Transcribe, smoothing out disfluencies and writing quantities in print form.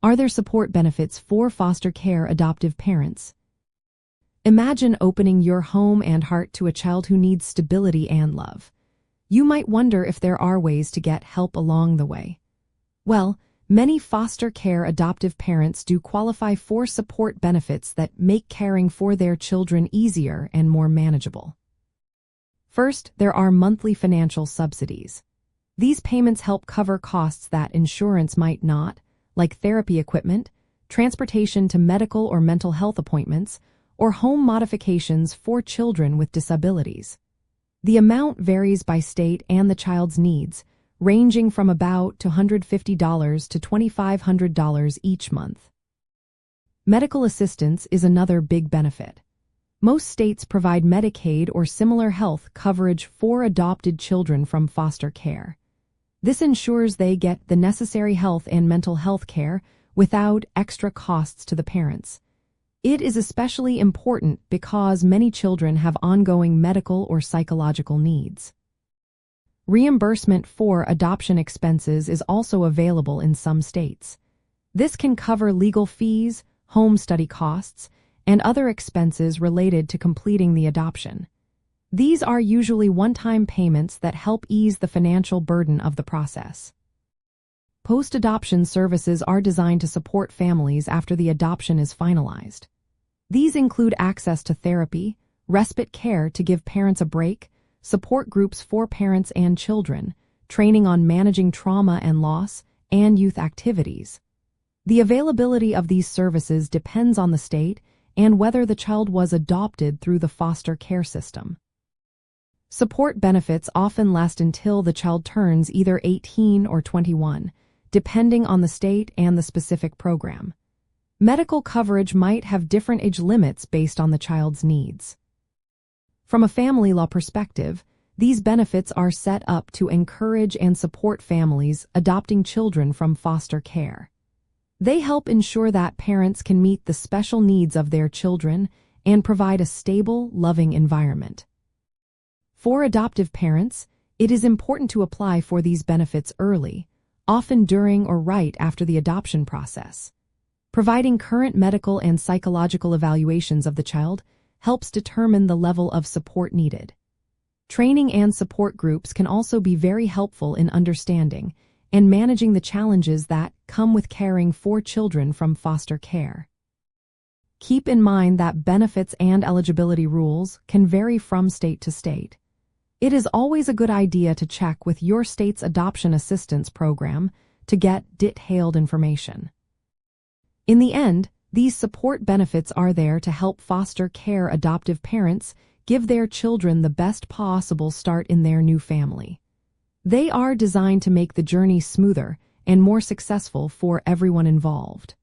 Are there support benefits for foster care adoptive parents? Imagine opening your home and heart to a child who needs stability and love. You might wonder if there are ways to get help along the way. Well, many foster care adoptive parents do qualify for support benefits that make caring for their children easier and more manageable. First, there are monthly financial subsidies. These payments help cover costs that insurance might not, like therapy equipment, transportation to medical or mental health appointments, or home modifications for children with disabilities. The amount varies by state and the child's needs, ranging from about $250 to $2,500 each month. Medical assistance is another big benefit. Most states provide Medicaid or similar health coverage for adopted children from foster care. This ensures they get the necessary health and mental health care without extra costs to the parents. It is especially important because many children have ongoing medical or psychological needs. Reimbursement for adoption expenses is also available in some states. This can cover legal fees, home study costs, and other expenses related to completing the adoption. These are usually one-time payments that help ease the financial burden of the process. Post-adoption services are designed to support families after the adoption is finalized. These include access to therapy, respite care to give parents a break, support groups for parents and children, training on managing trauma and loss, and youth activities. The availability of these services depends on the state and whether the child was adopted through the foster care system. Support benefits often last until the child turns either 18 or 21, depending on the state and the specific program. Medical coverage might have different age limits based on the child's needs. From a family law perspective, these benefits are set up to encourage and support families adopting children from foster care. They help ensure that parents can meet the special needs of their children and provide a stable, loving environment. For adoptive parents, it is important to apply for these benefits early, often during or right after the adoption process. Providing current medical and psychological evaluations of the child helps determine the level of support needed. Training and support groups can also be very helpful in understanding and managing the challenges that come with caring for children from foster care. Keep in mind that benefits and eligibility rules can vary from state to state. It is always a good idea to check with your state's adoption assistance program to get detailed information. In the end, these support benefits are there to help foster care adoptive parents give their children the best possible start in their new family. They are designed to make the journey smoother and more successful for everyone involved.